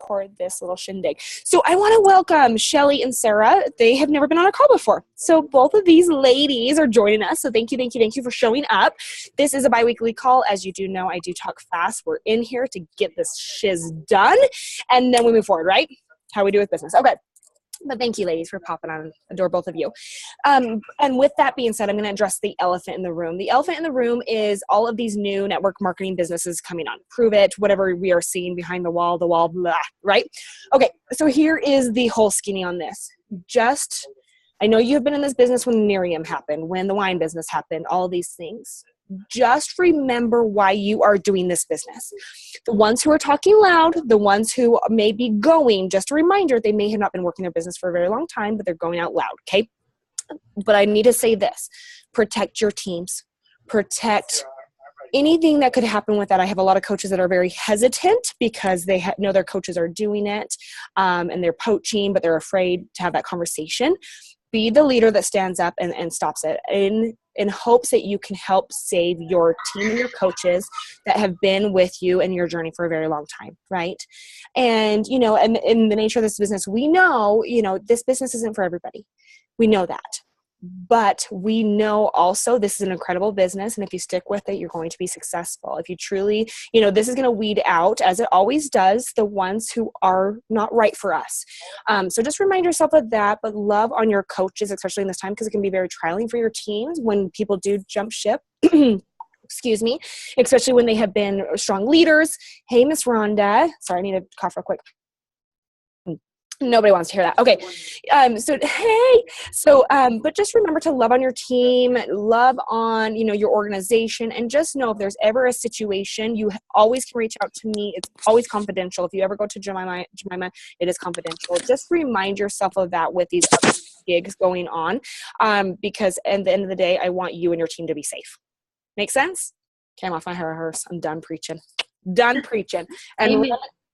record this little shindig. So I want to welcome Shelly and Sarah. They have never been on a call before. So both of these ladies are joining us. So thank you for showing up. This is a bi-weekly call. As you do know, I do talk fast. We're in here to get this shiz done. And then we move forward, right? How we do with business. Okay. But thank you, ladies, for popping on. Adore both of you. And with that being said, I'm going to address the elephant in the room. The elephant in the room is all of these new network marketing businesses coming on. Prove it, whatever we are seeing behind the wall, blah, right? Okay, so here is the whole skinny on this. I know you have been in this business when Miriam happened, when the wine business happened, all these things. Just remember why you are doing this business. The ones who are talking loud, the ones who may be going, just a reminder, they may have not been working their business for a very long time, but they're going out loud, okay? But I need to say this. Protect your teams. Protect anything that could happen with that. I have a lot of coaches that are very hesitant because they know their coaches are doing it and they're poaching, but they're afraid to have that conversation. Be the leader that stands up and stops it in hopes that you can help save your team and your coaches that have been with you in your journey for a very long time, right? And, and in the nature of this business, we know, this business isn't for everybody. We know that. But we know also this is an incredible business. And if you stick with it, you're going to be successful. If you truly, this is going to weed out, as it always does, the ones who are not right for us. So just remind yourself of that, but love on your coaches, especially in this time, because it can be very trialing for your teams when people do jump ship. Excuse me, especially when they have been strong leaders. Hey, Miss Rhonda. Sorry, I need to cough real quick. Nobody wants to hear that. Okay. But just remember to love on your team, love on, your organization, and just know if there's ever a situation, you always can reach out to me. It's always confidential. If you ever go to Jemima, it is confidential. Just remind yourself of that with these other gigs going on. Because at the end of the day, I want you and your team to be safe. Make sense? Okay, I'm off my rehearse. I'm done preaching. And Amen.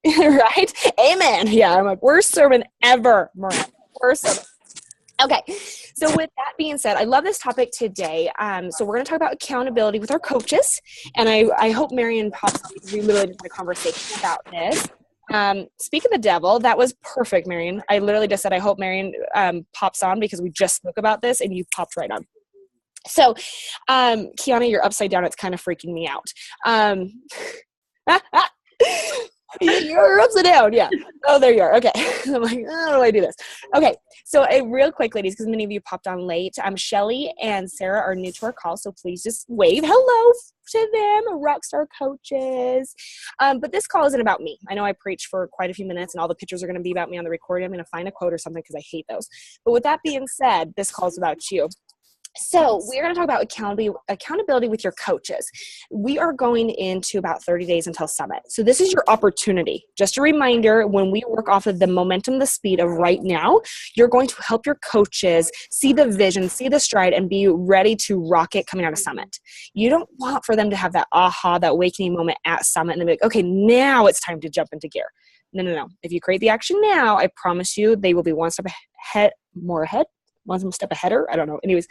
Right? Amen. Yeah, I'm like, worst sermon ever, Maria. Worst sermon. Okay, so with that being said, I love this topic today. So we're going to talk about accountability with our coaches, and I hope Marion pops up because we literally just had a conversation about this. Speak of the devil, that was perfect, Marion. I literally just said, I hope Marion pops on because we just spoke about this, and you popped right on. So, Kiana, you're upside down. It's kind of freaking me out. You're upside down. Yeah. Oh, there you are. Okay. I'm like, how do I do this? Okay. So real quick, ladies, because many of you popped on late. Shelly and Sarah are new to our call, so please just wave hello to them, Rockstar coaches. But this call isn't about me. I know I preach for quite a few minutes and all the pictures are going to be about me on the recording. I'm going to find a quote or something because I hate those. But with that being said, this call is about you. So we're going to talk about accountability with your coaches. We are going into about 30 days until summit. So this is your opportunity. Just a reminder, when we work off of the momentum, the speed of right now, you're going to help your coaches see the vision, see the stride, and be ready to rock it coming out of summit. You don't want for them to have that aha, that awakening moment at summit and then be like, okay, now it's time to jump into gear. No. If you create the action now, I promise you they will be one step ahead, one step aheader. I don't know. Anyways,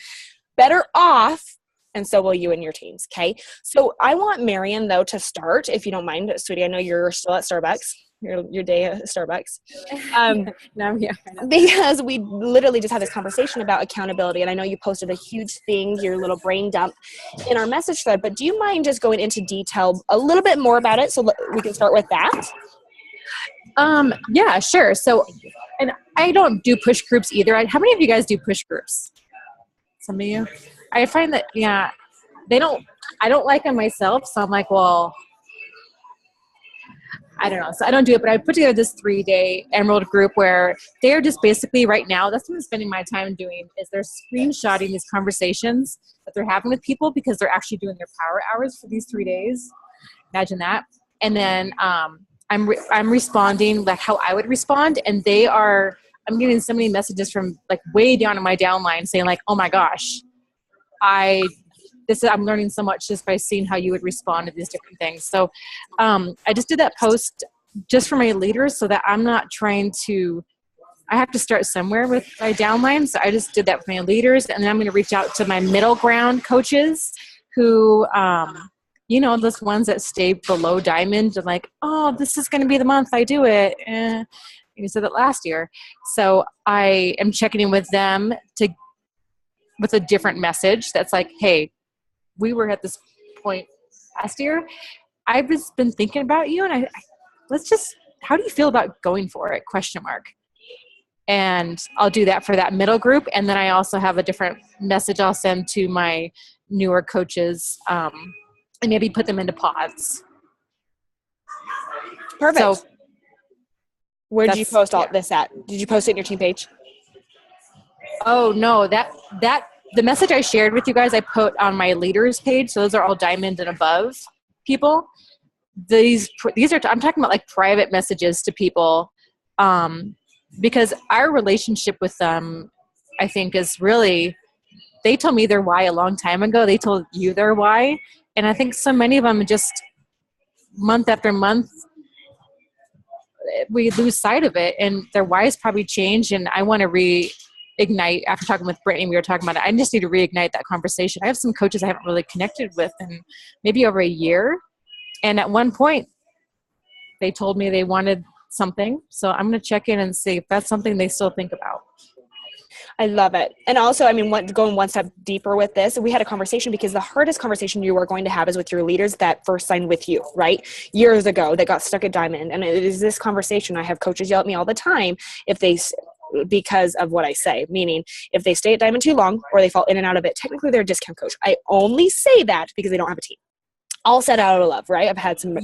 better off, and so will you and your teams, okay? So I want Marion, though, to start, if you don't mind, sweetie. I know you're still at Starbucks, your day at Starbucks. No, I'm here. Because we literally just had this conversation about accountability, and I know you posted a huge thing, your little brain dump, in our message thread, but do you mind just going into detail a little bit more about it so we can start with that? Yeah, sure. So, and I don't do push groups either. How many of you guys do push groups? Some of you? I find that, I don't like them myself. So I'm like, well, I don't know. So I don't do it, but I put together this 3-day Emerald group where they're just basically right now, that's what I'm spending my time doing is they're screenshotting these conversations that they're having with people because they're actually doing their power hours for these 3 days. Imagine that. And then, I'm responding like how I would respond. And I'm getting so many messages from like way down in my downline saying like, oh my gosh, I'm learning so much just by seeing how you would respond to these different things. So I just did that post just for my leaders so that I'm not trying to, I have to start somewhere with my downline. So I just did that for my leaders. And then I'm going to reach out to my middle ground coaches who those ones that stay below diamond and like, oh, this is going to be the month I do it. You said that last year. So I am checking in with them with a different message that's like, hey, we were at this point last year. I've just been thinking about you, and how do you feel about going for it? ? And I'll do that for that middle group. And then I also have a different message I'll send to my newer coaches, and maybe put them into pods. Perfect. So where did you post all this at? Did you post it in your team page? Oh no, the message I shared with you guys, I put on my leaders page. So those are all diamond and above people. These are, I'm talking about like private messages to people, because our relationship with them, I think, is really, they told me their why a long time ago. They told you their why. And I think so many of them just month after month, we lose sight of it, and their whys probably change. And I want to reignite, after talking with Brittany, we were talking about it. I just need to reignite that conversation. I have some coaches I haven't really connected with in maybe over a year. And at one point they told me they wanted something. So I'm going to check in and see if that's something they still think about. I love it. And also, I mean, going one step deeper with this, we had a conversation, because the hardest conversation you are going to have is with your leaders that first signed with you, right? Years ago, that got stuck at Diamond. And it is this conversation. I have coaches yell at me all the time because of what I say, meaning if they stay at Diamond too long or they fall in and out of it, technically they're a discount coach. I only say that because they don't have a team. All said out of love, right? I've had some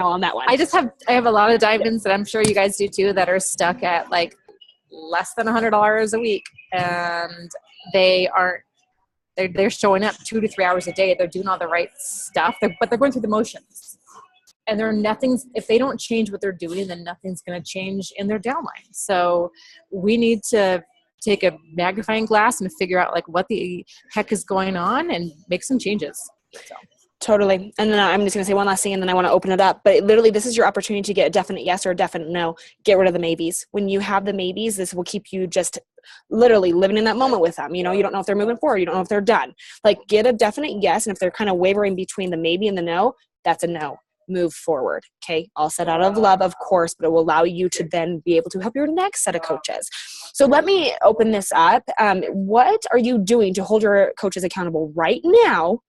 on that one. I have a lot of diamonds that I'm sure you guys do too, that are stuck at like less than $100 a week, and they're showing up 2 to 3 hours a day. They're doing all the right stuff, but they're going through the motions, and if they don't change what they're doing, then nothing's going to change in their downline. So we need to take a magnifying glass and figure out like what the heck is going on and make some changes. So. Totally. And then I'm just going to say one last thing, and then I want to open it up. But literally, this is your opportunity to get a definite yes or a definite no. Get rid of the maybes. When you have the maybes, this will keep you just literally living in that moment with them. You don't know if they're moving forward. You don't know if they're done. Like, get a definite yes. And if they're kind of wavering between the maybe and the no, that's a no. Move forward. Okay. All said out of love, of course, but it will allow you to then be able to help your next set of coaches. So let me open this up. What are you doing to hold your coaches accountable right now,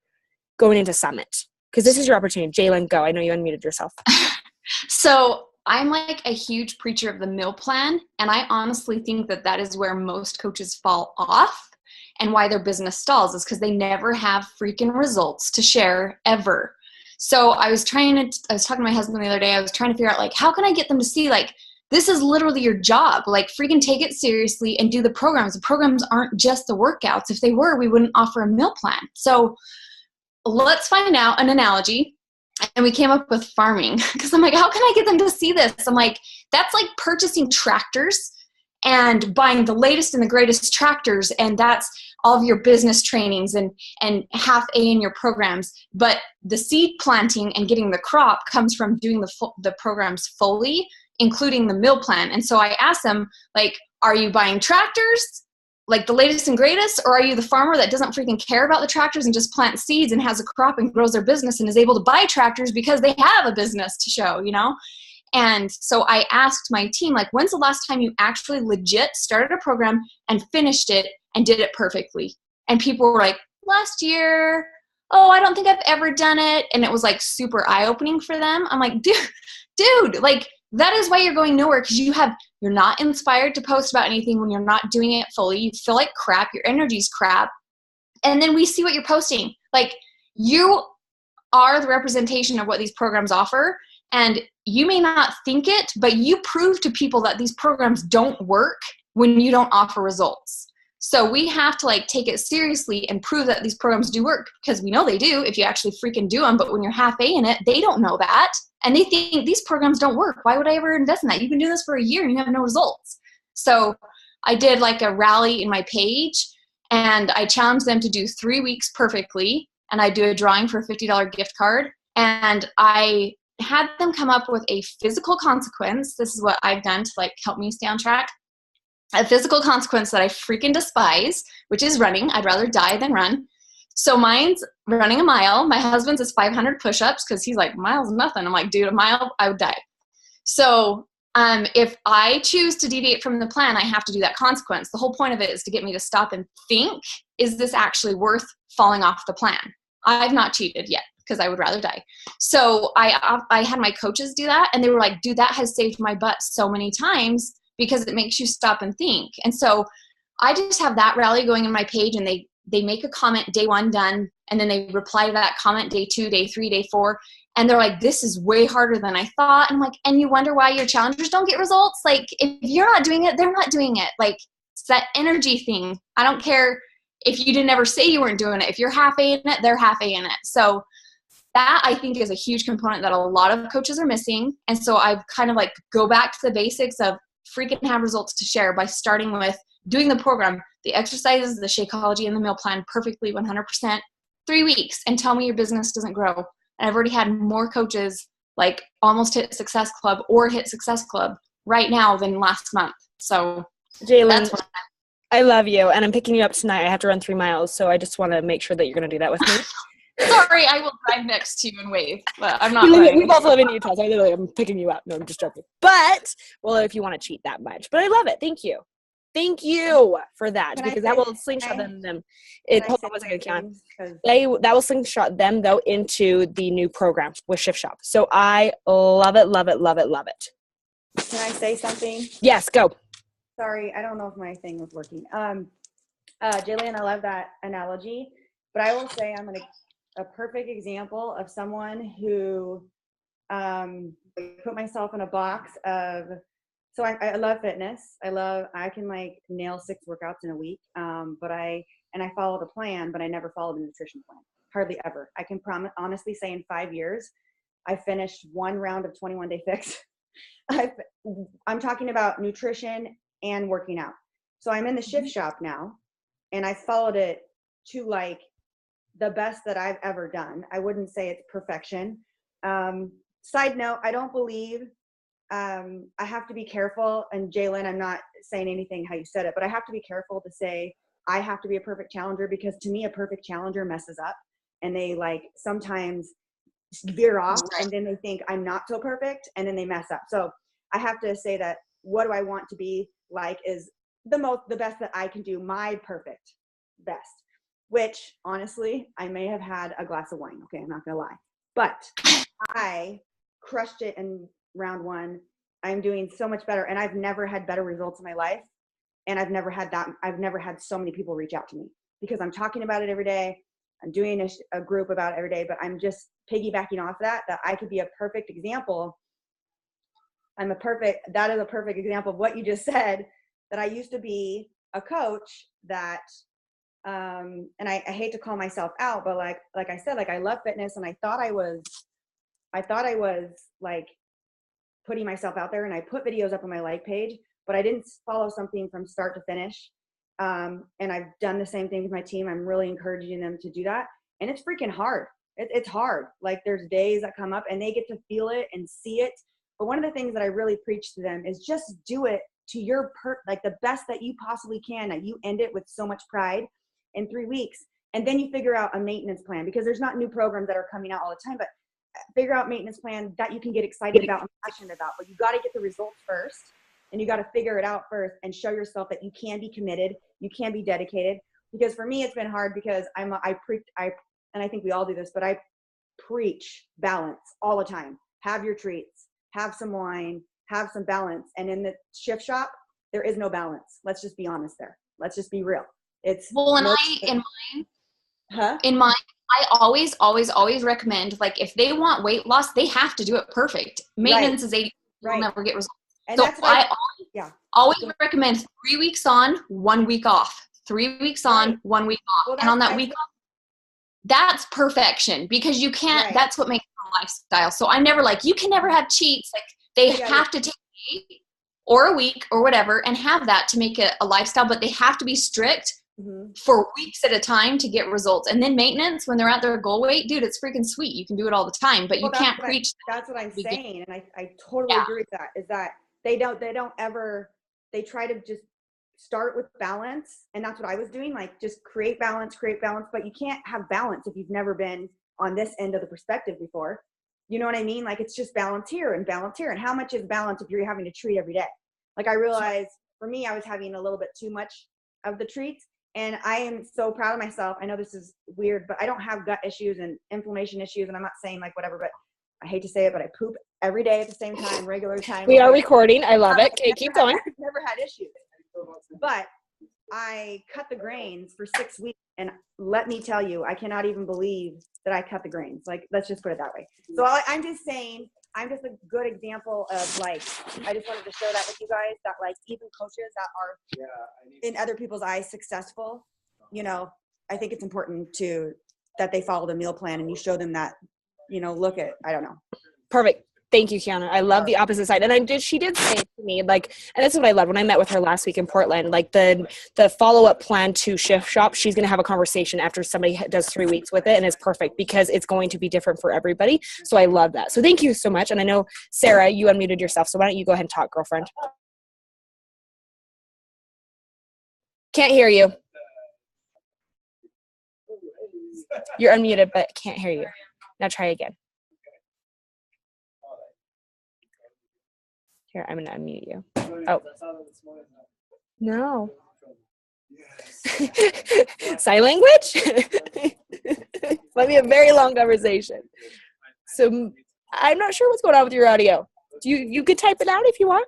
going into Summit? Because this is your opportunity. Jalen, go. I know you unmuted yourself. So I'm like a huge preacher of the meal plan. And I honestly think that is where most coaches fall off, and why their business stalls is because they never have freaking results to share ever. So I was talking to my husband the other day. I was trying to figure out like, how can I get them to see like, this is literally your job. Like, freaking take it seriously and do the programs. The programs aren't just the workouts. If they were, we wouldn't offer a meal plan. So let's find out an analogy. And we came up with farming, because I'm like, how can I get them to see this? I'm like, that's like purchasing tractors and buying the latest and the greatest tractors. And that's all of your business trainings and half A in your programs. But the seed planting and getting the crop comes from doing the programs fully, including the meal plan. And so I asked them, like, are you buying tractors, like the latest and greatest, or are you the farmer that doesn't freaking care about the tractors and just plants seeds and has a crop and grows their business and is able to buy tractors because they have a business to show, And so I asked my team, like, when's the last time you actually legit started a program and finished it and did it perfectly? And people were like, last year. Oh, I don't think I've ever done it. And it was like super eye-opening for them. I'm like, dude, like, that is why you're going nowhere, because you're not inspired to post about anything when you're not doing it fully. You feel like crap. Your energy's crap. And then we see what you're posting. Like, you are the representation of what these programs offer. And you may not think it, but you prove to people that these programs don't work when you don't offer results. So we have to like take it seriously and prove that these programs do work, because we know they do if you actually freaking do them. But when you're half A in it, they don't know that. And they think these programs don't work. Why would I ever invest in that? You've been doing this for a year and you have no results. So I did like a rally in my page, and I challenged them to do 3 weeks perfectly. And I do a drawing for a $50 gift card. And I had them come up with a physical consequence. This is what I've done to like help me stay on track. A physical consequence that I freaking despise, which is running. I'd rather die than run. So mine running a mile. My husband's is 500 push-ups because he's like, mile's nothing. I'm like, dude, a mile, I would die. So if I choose to deviate from the plan, I have to do that consequence. The whole point of it is to get me to stop and think, is this actually worth falling off the plan? I've not cheated yet because I would rather die. So I had my coaches do that, and they were like, dude, that has saved my butt so many times because it makes you stop and think. And so I just have that rally going in my page, and they make a comment day 1 done, and then they reply to that comment day 2, day 3, day 4. And they're like, this is way harder than I thought. And I'm like, and you wonder why your challengers don't get results? Like, if you're not doing it, they're not doing it. Like, it's that energy thing. I don't care if you didn't ever say you weren't doing it. If you're half A in it, they're half A in it. So that, I think, is a huge component that a lot of coaches are missing. And so I've kind of like go back to the basics of freaking have results to share by starting with doing the program, the exercises, the Shakeology, and the meal plan perfectly 100%, 3 weeks, and tell me your business doesn't grow. And I've already had more coaches like almost hit Success Club or hit Success Club right now than last month. So Jaylin, I love you, and I'm picking you up tonight. I have to run 3 miles, so I just want to make sure that you're going to do that with me. Sorry, I will drive next to you and wave, but I'm not. We both live in Utah, so I'm picking you up. No, I'm just joking. But, well, if you want to cheat that much. But I love it. Thank you. Thank you for that, because that will slingshot them. Hold on one second, Kiana. That will slingshot them, though, into the new program with Shift Shop. So I love it, love it, love it, love it. Can I say something? Yes, go. Sorry, I don't know if my thing was working. Jillian, I love that analogy, but I will say I'm a perfect example of someone who put myself in a box of. So I love fitness. I can like nail 6 workouts in a week. But I followed a plan, but I never followed a nutrition plan. Hardly ever. I can honestly say in 5 years, I finished 1 round of 21-day fix. I'm talking about nutrition and working out. So I'm in the Shift Shop now, and I followed it to like the best that I've ever done. I wouldn't say it's perfection. Side note, I don't believe I have to be careful, and Jaylin, I'm not saying anything how you said it, but I have to be careful to say I have to be a perfect challenger, because to me, a perfect challenger messes up, and they like sometimes veer off, and then they think I'm not so perfect, and then they mess up. So I have to say that what do I want to be like is the best that I can do, my perfect best, which honestly, I may have had a glass of wine. Okay, I'm not gonna lie, but I crushed it in round 1. I'm doing so much better, and I've never had better results in my life, and I've never had so many people reach out to me, because I'm talking about it every day. I'm doing a group about it every day, but I'm just piggybacking off that I could be a perfect example. That is a perfect example of what you just said, that I used to be a coach that and I hate to call myself out, but like I said, like I love fitness, and I thought I was like putting myself out there, and I put videos up on my like page, but I didn't follow something from start to finish. And I've done the same thing with my team. I'm really encouraging them to do that. And it's freaking hard. It's hard. Like there's days that come up and they get to feel it and see it. But one of the things that I really preach to them is just do it to your like the best that you possibly can, that you end it with so much pride in 3 weeks. And then you figure out a maintenance plan, because there's not new programs that are coming out all the time, but figure out maintenance plan that you can get excited about and passionate about. But you got to get the results first, and you got to figure it out first, and show yourself that you can be committed, you can be dedicated. Because for me, it's been hard, because and I think we all do this, but I preach balance all the time. Have your treats, have some wine, have some balance. And in the Shift Shop, there is no balance. Let's just be honest there. Let's just be real. It's in mine, I always recommend, like, if they want weight loss, they have to do it perfect. Maintenance is 80%. You'll never get results. And so I always recommend 3 weeks on, 1 week off. 3 weeks on, 1 week off. Well, and on that week off, that's perfection, because you can't, that's what makes it a lifestyle. So I'm never like, you can never have cheats. Like they have to take a day or a week or whatever and have that to make it a lifestyle, but they have to be strict for weeks at a time to get results. And then maintenance, when they're at their goal weight, dude, it's freaking sweet. You can do it all the time, but you can't preach. That's what I'm saying. And I totally agree with that, is that they try to just start with balance. And that's what I was doing. Like, just create balance, but you can't have balance if you've never been on this end of the perspective before. You know what I mean? Like, it's just balance here and balance here. And how much is balance if you're having a treat every day? Like, I realized for me, I was having a little bit too much of the treats. And I am so proud of myself. I know this is weird, but I don't have gut issues and inflammation issues. And I'm not saying like whatever, but I hate to say it, but I poop every day at the same time, regular time. We are recording. I love it. Okay, keep going. I've never had issues. But I cut the grains for 6 weeks. And let me tell you, I cannot even believe that I cut the grains. Like, let's just put it that way. So I'm just saying, I'm just a good example of, like, I just wanted to share that with you guys, that like even coaches that are in other people's eyes successful, you know, I think it's important that they follow the meal plan and you show them that, you know, look at, I don't know. Perfect. Thank you, Kiana. I love the opposite side. And she did say to me, like, and this is what I loved when I met with her last week in Portland, like the follow-up plan to Shift Shop, she's going to have a conversation after somebody does 3 weeks with it, and it's perfect because it's going to be different for everybody. So I love that. So thank you so much. And I know, Sarah, you unmuted yourself. So why don't you go ahead and talk, girlfriend? Can't hear you. You're unmuted, but can't hear you. Now try again. Here, I'm going to unmute you. Oh. No. Sign language? Might be a very long conversation. So I'm not sure what's going on with your audio. You could type it out if you want.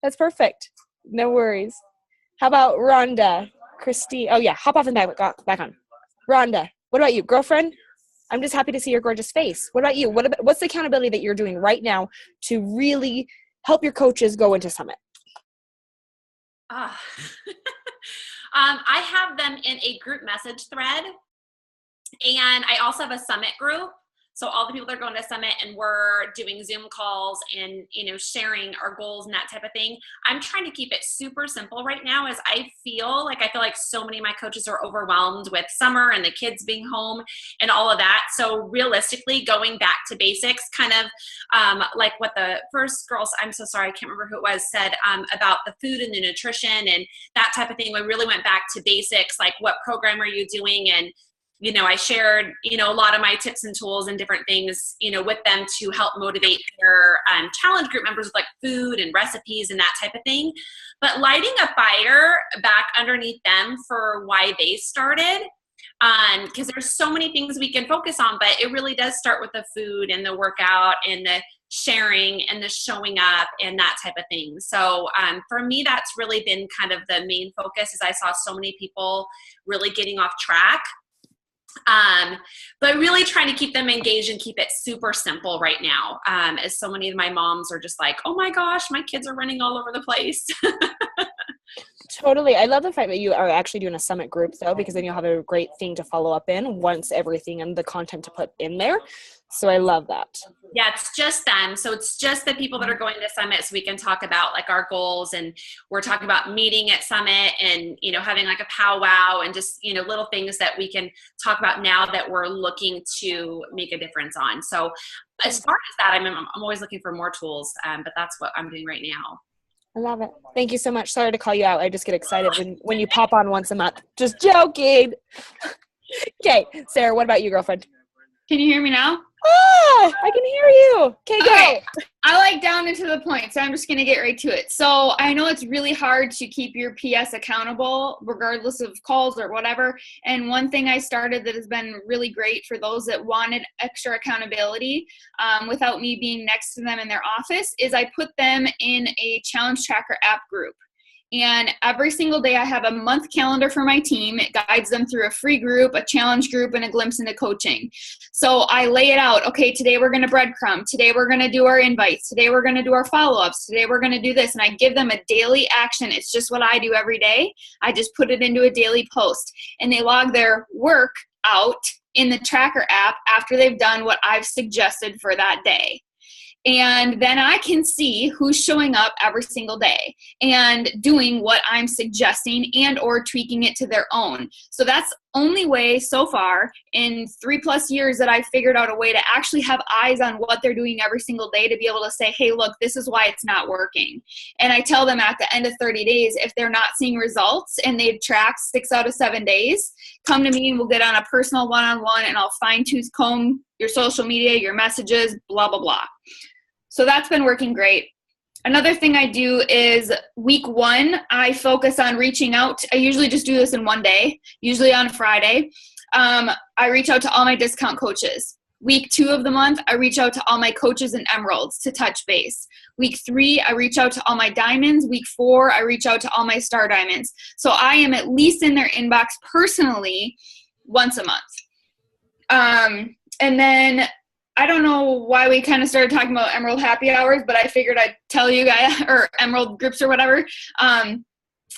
That's perfect. No worries. How about Rhonda? Christy? Oh, yeah. Hop off and back on. Rhonda, what about you? Girlfriend? I'm just happy to see your gorgeous face. What about you? What's the accountability that you're doing right now to really help your coaches go into Summit? I have them in a group message thread, and I also have a Summit group. So all the people that are going to Summit, and we're doing Zoom calls and, you know, sharing our goals and that type of thing. I'm trying to keep it super simple right now, as I feel like so many of my coaches are overwhelmed with summer and the kids being home and all of that. So realistically, going back to basics, kind of like what the first girls, I'm so sorry, I can't remember who it was, said about the food and the nutrition and that type of thing. We really went back to basics, like what program are you doing? And you know, I shared, you know, a lot of my tips and tools and different things, you know, with them to help motivate their challenge group members with like food and recipes and that type of thing. But lighting a fire back underneath them for why they started, because there's so many things we can focus on, but it really does start with the food and the workout and the sharing and the showing up and that type of thing. So for me, that's really been kind of the main focus, as I saw so many people really getting off track. But really trying to keep them engaged and keep it super simple right now. As so many of my moms are just like, oh my gosh, my kids are running all over the place. Totally. I love the fact that you are actually doing a Summit group, though, because then you'll have a great thing to follow up in once everything and the content to put in there. So I love that. Yeah, it's just them. So it's just the people that are going to Summit, so we can talk about like our goals, and we're talking about meeting at Summit and, you know, having like a powwow and just, you know, little things that we can talk about now that we're looking to make a difference on. So as far as that, I'm always looking for more tools, but that's what I'm doing right now. I love it. Thank you so much. Sorry to call you out. I just get excited when you pop on once a month. Just joking. Okay, Sarah, what about you, girlfriend? Can you hear me now? Ah, I can hear you. Okay, go. Okay. I like down and to the point, so I'm just going to get right to it. So I know it's really hard to keep your PS accountable regardless of calls or whatever. And one thing I started that has been really great for those that wanted extra accountability without me being next to them in their office is I put them in a challenge tracker app group. And every single day I have a month calendar for my team. It guides them through a free group, a challenge group, and a glimpse into coaching. So I lay it out. Okay, today we're going to breadcrumb. Today we're going to do our invites. Today we're going to do our follow-ups. Today we're going to do this. And I give them a daily action. It's just what I do every day. I just put it into a daily post. And they log their work out in the tracker app after they've done what I've suggested for that day. And then I can see who's showing up every single day and doing what I'm suggesting and or tweaking it to their own. So that's only way so far in 3+ years that I figured out a way to actually have eyes on what they're doing every single day to be able to say, hey, look, this is why it's not working. And I tell them at the end of 30 days, if they're not seeing results and they've tracked 6 out of 7 days, come to me and we'll get on a personal one-on-one and I'll fine tooth comb your social media, your messages, blah, blah, blah. So that's been working great. Another thing I do is week 1, I focus on reaching out. I usually just do this in one day, usually on Friday. I reach out to all my discount coaches. Week 2 of the month, I reach out to all my coaches and emeralds to touch base. Week 3, I reach out to all my diamonds. Week 4, I reach out to all my star diamonds. So I am at least in their inbox personally once a month. And then I don't know why we kind of started talking about Emerald happy hours, but I figured I'd tell you guys, or Emerald groups or whatever.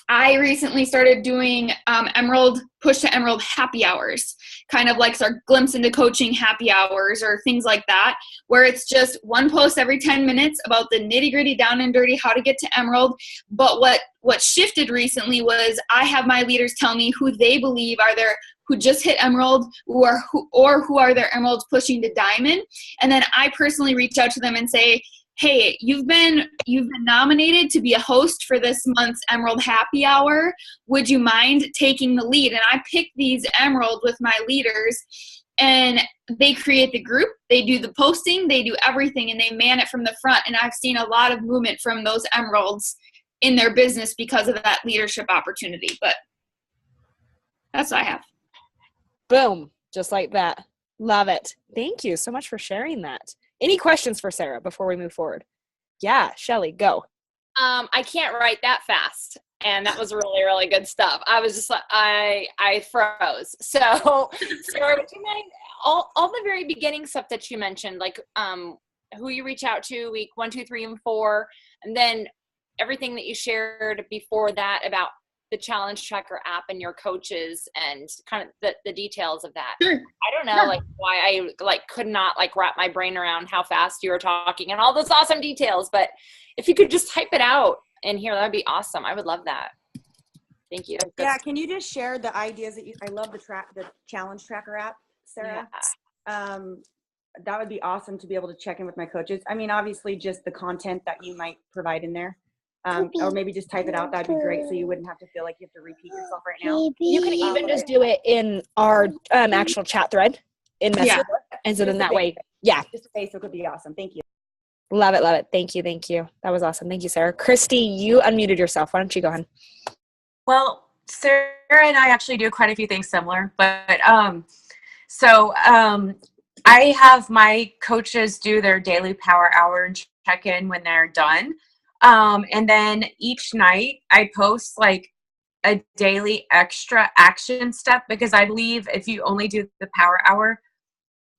I recently started doing Emerald push to Emerald happy hours, kind of like our glimpse into coaching happy hours or things like that, where it's just one post every 10 minutes about the nitty gritty down and dirty, how to get to Emerald. But what shifted recently was I have my leaders tell me who they believe are their who just hit Emerald or who are their Emeralds pushing to Diamond. And then I personally reach out to them and say, hey, you've been nominated to be a host for this month's Emerald Happy Hour. Would you mind taking the lead? And I pick these Emerald with my leaders, and they create the group. They do the posting. They do everything, and they man it from the front. And I've seen a lot of movement from those Emeralds in their business because of that leadership opportunity. But that's what I have. Boom. Just like that. Love it. Thank you so much for sharing that. Any questions for Sarah before we move forward? Yeah, Shelly, go. I can't write that fast. And that was really, really good stuff. I was just like, I froze. So, Sarah, would you mind all the very beginning stuff that you mentioned, like who you reach out to week 1, 2, 3, and 4, and then everything that you shared before that about the challenge tracker app and your coaches and kind of the details of that. Sure. I don't know like why I could not wrap my brain around how fast you were talking and all those awesome details, but if you could just type it out in here, that'd be awesome. I would love that. Thank you. Yeah, can you just share the ideas that I love the challenge tracker app, Sarah? Yeah. That would be awesome to be able to check in with my coaches. I mean, obviously just the content that you might provide in there. Or maybe just type it out. That'd be great. So you wouldn't have to feel like you have to repeat yourself right now. You can even just do it in our actual chat thread in Messenger. Yeah. And so then that way, yeah. Just a Facebook would be awesome. Thank you. Love it. Love it. Thank you. Thank you. That was awesome. Thank you, Sarah. Christy, you unmuted yourself. Why don't you go ahead? Well, Sarah and I actually do quite a few things similar, but I have my coaches do their daily power hour and check in when they're done. And then each night I post a daily extra action step, because I believe if you only do the power hour,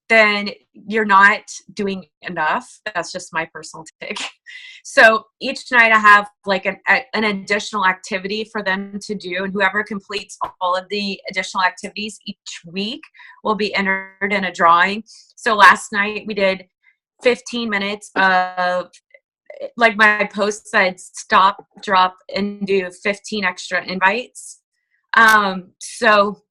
then you're not doing enough. That's just my personal take. So each night I have an additional activity for them to do, and whoever completes all of the additional activities each week will be entered in a drawing. So last night we did 15 minutes of, like my post said, stop, drop, and do 15 extra invites. So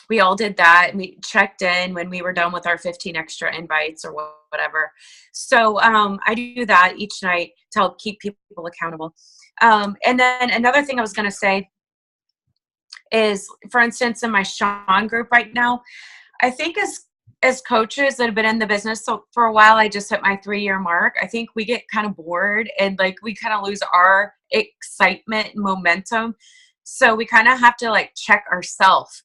we all did that, and we checked in when we were done with our 15 extra invites or whatever. So I do that each night to help keep people accountable. And then another thing I was going to say is, for instance, in my Sean group right now, I think as coaches that have been in the business for a while, I just hit my 3-year mark. I think we get kind of bored and we kind of lose our excitement and momentum. So we kind of have to check ourselves,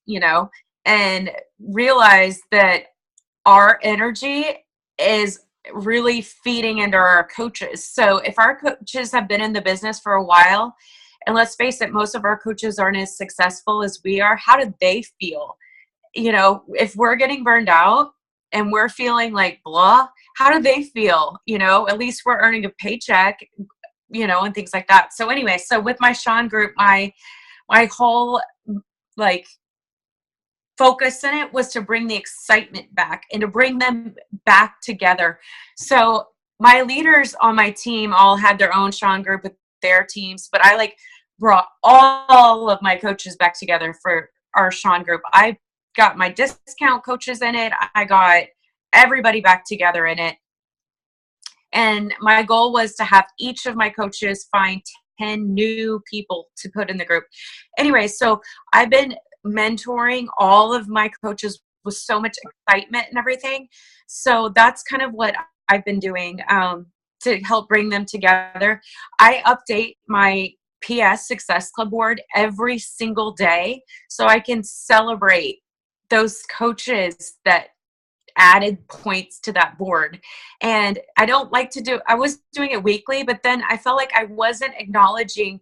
and realize that our energy is really feeding into our coaches. So if our coaches have been in the business for a while, and let's face it, most of our coaches aren't as successful as we are, how do they feel? If we're getting burned out and we're feeling blah, how do they feel? At least we're earning a paycheck, and things like that. So anyway, so with my Sean group, my whole focus in it was to bring the excitement back and to bring them back together. So my leaders on my team all had their own Sean group with their teams, but I like brought all of my coaches back together for our Sean group. I got my discount coaches in it. I got everybody back together in it. And my goal was to have each of my coaches find 10 new people to put in the group. Anyway, so I've been mentoring all of my coaches with so much excitement and everything. So that's kind of what I've been doing to help bring them together. I update my PS Success Club board every single day so I can celebrate those coaches that added points to that board. And I don't like to do, I was doing it weekly, but then I felt like I wasn't acknowledging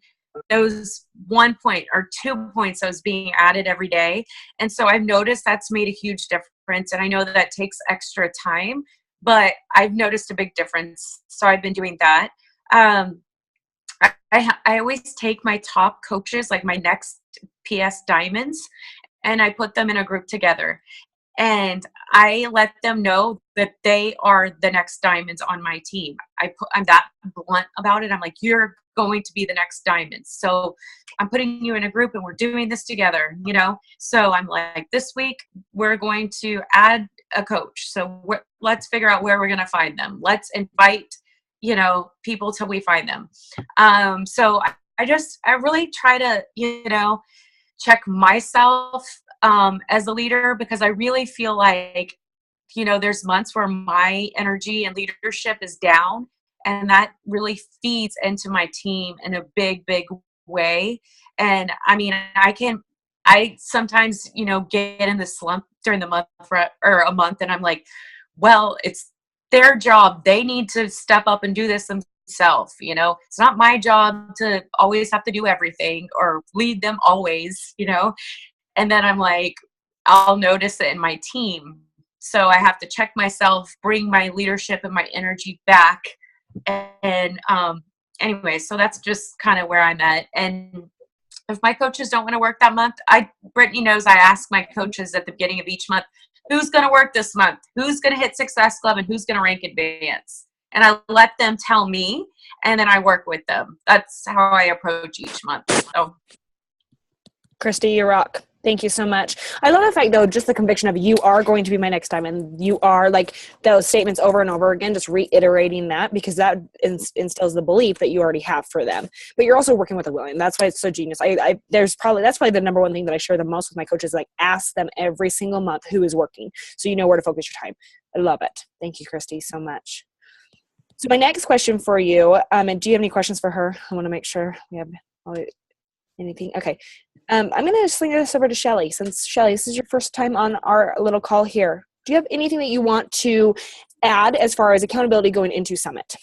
those 1 point or 2 points that was being added every day. And so I've noticed that's made a huge difference. And I know that takes extra time, but I've noticed a big difference. So I've been doing that. I always take my top coaches, like my next PS Diamonds, and I put them in a group together. And I let them know that they are the next diamonds on my team. I'm that blunt about it. I'm like, you're going to be the next diamond. So I'm putting you in a group and we're doing this together, you know? So I'm like, this week we're going to add a coach. So let's figure out where we're going to find them. Let's invite, you know, people till we find them. So I really try to, you know, check myself as a leader, because I really feel like, you know, there's months where my energy and leadership is down, and that really feeds into my team in a big, big way. And I mean, I sometimes, you know, get in the slump during the month or a month, and I'm like, well, it's their job. They need to step up and do this themselves. You know, it's not my job to always have to do everything or lead them always, you know. And then I'm like, I'll notice it in my team. So I have to check myself, bring my leadership and my energy back. And anyway, so that's just kind of where I'm at. And if my coaches don't want to work that month, Brittany knows I ask my coaches at the beginning of each month, who's going to work this month? Who's going to hit Success Club and who's going to rank advance? And I let them tell me, and then I work with them. That's how I approach each month. So, Christy, you rock. Thank you so much. I love the fact, though, just the conviction of you are going to be my next diamond. You are, like, those statements over and over again, just reiterating that, because that instills the belief that you already have for them. But you're also working with a willing. That's why it's so genius. That's probably the number one thing that I share the most with my coaches. Like, ask them every single month who is working, so you know where to focus your time. I love it. Thank you, Christy, so much. So my next question for you, and do you have any questions for her? I want to make sure we have anything. Okay. I'm going to sling this over to Shelly. Since, Shelly, this is your first time on our little call here. Do you have anything that you want to add as far as accountability going into Summit?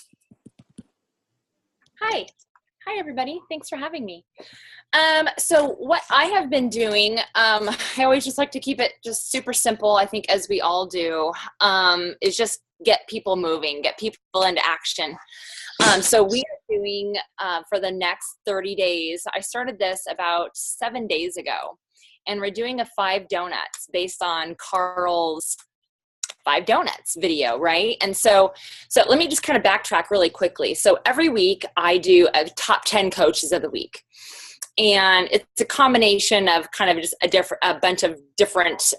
Hi, everybody. Thanks for having me. So what I have been doing, I always just like to keep it just super simple, I think, as we all do, is just get people moving, get people into action. So we are doing, for the next 30 days, I started this about 7 days ago, and we're doing a 5 donuts based on Carl's 5 donuts video, right? And so let me just kind of backtrack really quickly. So every week I do a top 10 coaches of the week. And it's a combination of kind of just a bunch of different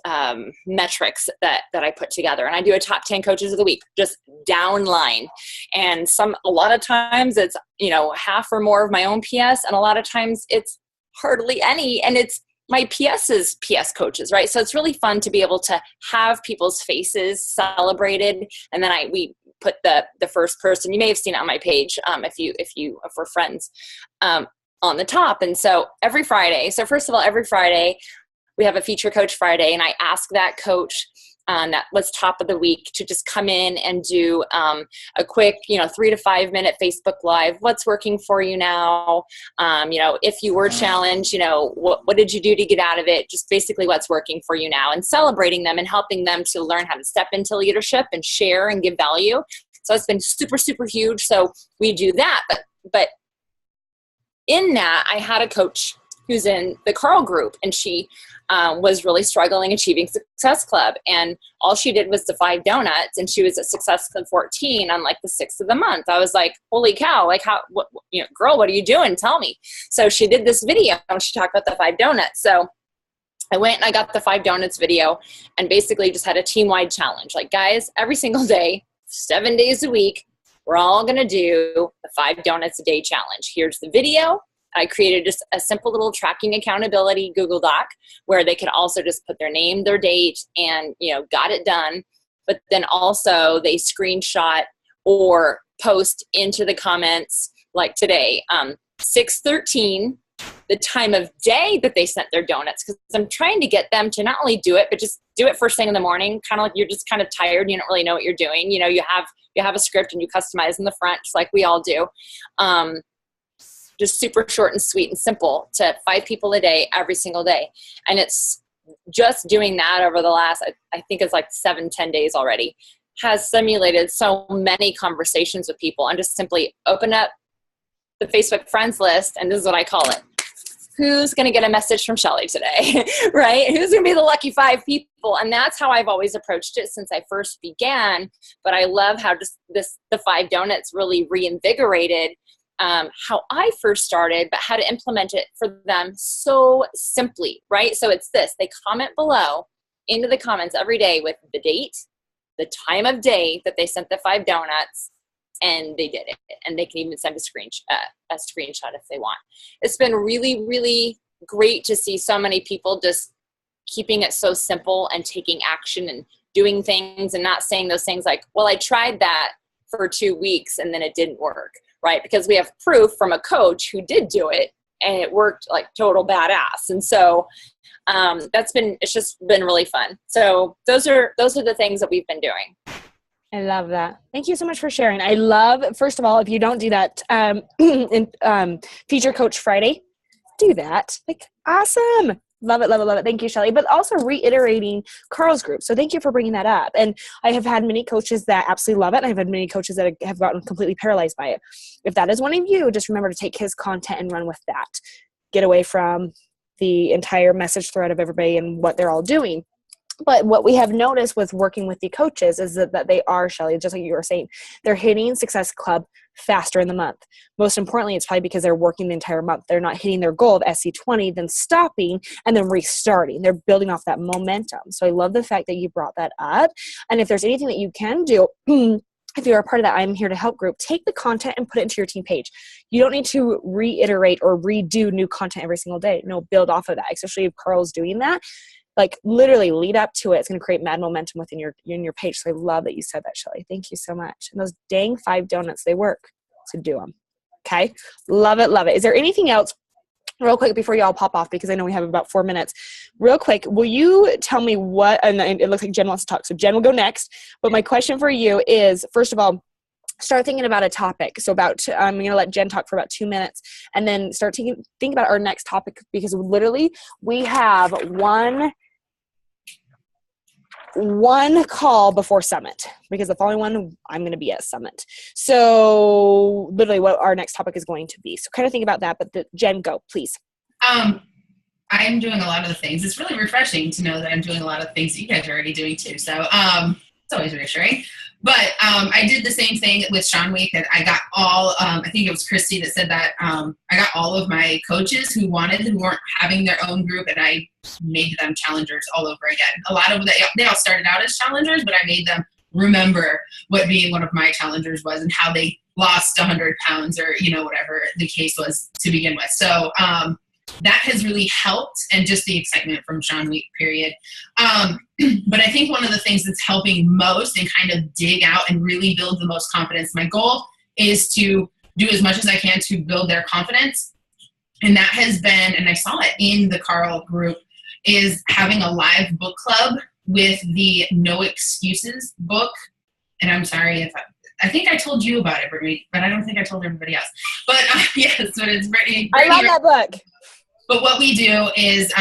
metrics that I put together. And I do a top 10 coaches of the week, just downline. And a lot of times it's, you know, half or more of my own PS. And a lot of times it's hardly any. And it's my PS's PS coaches, right? So it's really fun to be able to have people's faces celebrated. And then we put the first person, you may have seen it on my page, if you for friends, on the top. And so every Friday, every Friday we have a feature coach Friday, and I ask that coach that was top of the week to just come in and do a quick, 3 to 5 minute Facebook Live. What's working for you now? If you were challenged, what did you do to get out of it? Just basically what's working for you now, and celebrating them and helping them to learn how to step into leadership and share and give value. So it's been super, super huge. So we do that, but in that, I had a coach who's in the Carl group, and she was really struggling achieving Success Club, and all she did was the 5 donuts, and she was at Success Club 14 on like the 6th of the month. I was like, holy cow, like girl, what are you doing? Tell me. So she did this video and she talked about the 5 donuts. So I went and I got the 5 donuts video and basically just had a team-wide challenge. Like, guys, every single day, 7 days a week, we're all going to do the 5 donuts a day challenge. Here's the video. I created just a simple little tracking accountability Google Doc where they could also just put their name, their date, and, got it done. But then also they screenshot or post into the comments, like today, 6:13, the time of day that they sent their donuts, because I'm trying to get them to not only do it, but just do it first thing in the morning, kind of like you're just kind of tired and you don't really know what you're doing. You have a script and you customize in the front, just like we all do. Just super short and sweet and simple to 5 people a day, every single day. And it's just doing that over the last, I think it's like 7-10 days already, has simulated so many conversations with people, and just simply open up the Facebook friends list. And this is what I call it. Who's going to get a message from Shelly today, right? Who's going to be the lucky 5 people? And that's how I've always approached it since I first began. But I love how just the 5 donuts really reinvigorated how I first started, but how to implement it for them so simply, right? So it's this, they comment below into the comments every day with the date, the time of day that they sent the 5 donuts, and they did it. And they can even send a screenshot if they want. It's been really, really great to see so many people just keeping it so simple and taking action and doing things and not saying those things like, well, I tried that for 2 weeks and then it didn't work, right? Because we have proof from a coach who did do it and it worked like total badass. And so it's just been really fun. So those are the things that we've been doing. I love that. Thank you so much for sharing. I love, first of all, if you don't do that, in Feature Coach Friday, do that. Like, awesome. Love it, love it, love it. Thank you, Shelly. But also reiterating Carl's group. So thank you for bringing that up. And I have had many coaches that absolutely love it. And I've had many coaches that have gotten completely paralyzed by it. If that is one of you, just remember to take his content and run with that. Get away from the entire message thread of everybody and what they're all doing. But what we have noticed with working with the coaches is that they are, Shelly, just like you were saying, they're hitting Success Club faster in the month. Most importantly, it's probably because they're working the entire month. They're not hitting their goal of SC20, then stopping and then restarting. They're building off that momentum. So I love the fact that you brought that up. And if there's anything that you can do, if you're a part of that I'm Here to Help group, take the content and put it into your team page. You don't need to reiterate or redo new content every single day. No, build off of that, especially if Carl's doing that. Like, literally lead up to it. It's going to create mad momentum within your page. So I love that you said that, Shelly. Thank you so much. And those dang 5 donuts, they work. So do them. Okay. Love it. Love it. Is there anything else real quick before y'all pop off? Because I know we have about 4 minutes. Real quick, will you tell me what, and it looks like Jen wants to talk. So Jen will go next. But my question for you is, first of all, start thinking about a topic. So I'm going to let Jen talk for about 2 minutes and then start think about our next topic, because literally we have one call before Summit, because the following one I'm going to be at Summit. So literally what our next topic is going to be. So kind of think about that, but Jen, go, please. I'm doing a lot of the things. It's really refreshing to know that I'm doing a lot of things that you guys are already doing too. So it's always reassuring. But I did the same thing with Sean Week, that I got all, I think it was Christy that said that, I got all of my coaches who weren't having their own group, and I made them challengers all over again. A lot of they all started out as challengers, but I made them remember what being one of my challengers was and how they lost 100 pounds or, whatever the case was to begin with. So that has really helped, and just the excitement from Sean Week period. But I think one of the things that's helping most and kind of dig out and really build the most confidence, my goal is to do as much as I can to build their confidence. And that has been, and I saw it in the Carl group, is having a live book club with the No Excuses book. And I'm sorry if I think I told you about it, Brittany, but I don't think I told everybody else. But yes, but it's Brittany. I love that book. But what we do is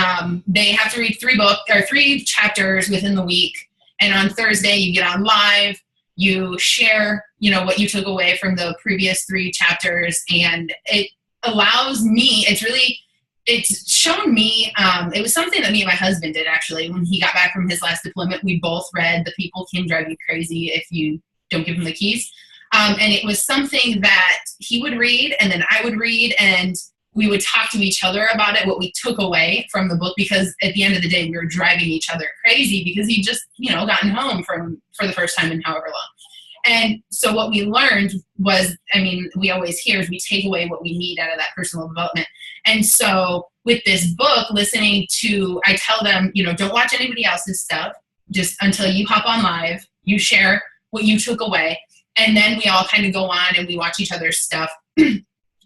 they have to read 3 chapters within the week. And on Thursday, you get on live, you share, what you took away from the previous 3 chapters. And it allows me, it's shown me, it was something that me and my husband did actually. When he got back from his last deployment, we both read The People Can Drive You Crazy If You Don't Give Them the Keys. And it was something that he would read and then I would read, and we would talk to each other about it, what we took away from the book, because at the end of the day, we were driving each other crazy because he just, gotten home for the first time in however long. And so what we learned was, we always hear is we take away what we need out of that personal development. And so with this book, I tell them, don't watch anybody else's stuff just until you hop on live, you share what you took away. And then we all kind of go on and we watch each other's stuff.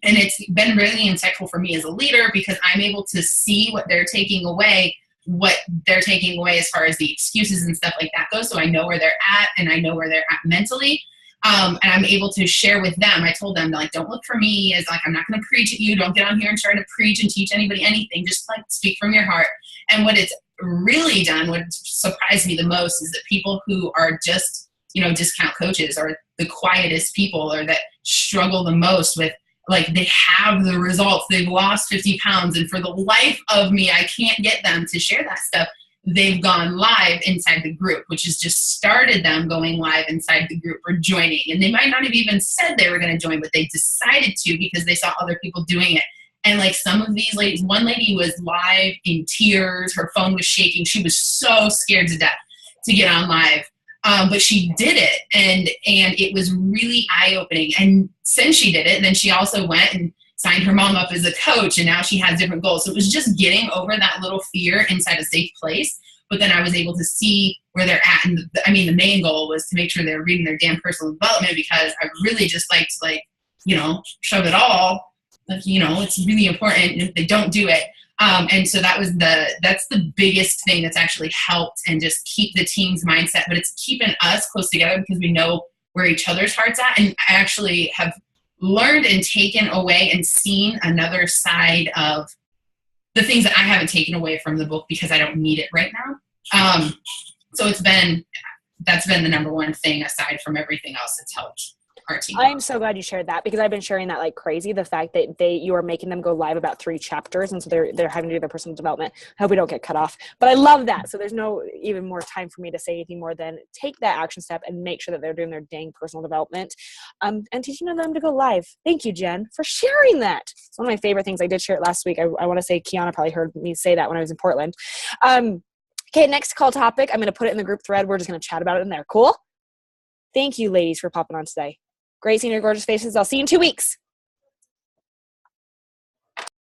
And it's been really insightful for me as a leader because I'm able to see what they're taking away as far as the excuses and stuff like that goes. So I know where they're at and I know where they're at mentally. And I'm able to share with them. I told them, don't look for me as I'm not going to preach at you. Don't get on here and try to preach and teach anybody anything. Just speak from your heart. And what it's really done, what surprised me the most is that people who are just, discount coaches are the quietest people or that struggle the most with, they have the results. They've lost 50 pounds. And for the life of me, I can't get them to share that stuff. They've gone live inside the group, which has just started them going live inside the group or joining. And they might not have even said they were going to join, but they decided to because they saw other people doing it. And some of these ladies, one lady was live in tears. Her phone was shaking. She was so scared to death to get on live. But she did it, and it was really eye-opening. And since she did it, then she also went and signed her mom up as a coach, and now she has different goals. So it was just getting over that little fear inside a safe place. But then I was able to see where they're at. And the main goal was to make sure they're reading their damn personal development, because I really just like to shove it all. It's really important if they don't do it. And so that's the biggest thing that's actually helped and just keep the team's mindset, but it's keeping us close together because we know where each other's heart's at. And I actually have learned and taken away and seen another side of the things that I haven't taken away from the book because I don't need it right now. So that's been the number one thing aside from everything else that's helped our team. I'm so glad you shared that because I've been sharing that like crazy. The fact that you are making them go live about 3 chapters. And so they're having to do their personal development. I hope we don't get cut off, but I love that. So there's no even more time for me to say anything more than take that action step and make sure that they're doing their dang personal development, and teaching them to go live. Thank you, Jen, for sharing that. It's one of my favorite things. I did share it last week. I want to say Kiana probably heard me say that when I was in Portland. Okay. Next call topic. I'm going to put it in the group thread. We're just going to chat about it in there. Cool. Thank you, ladies, for popping on today. Great seeing your gorgeous faces. I'll see you in 2 weeks.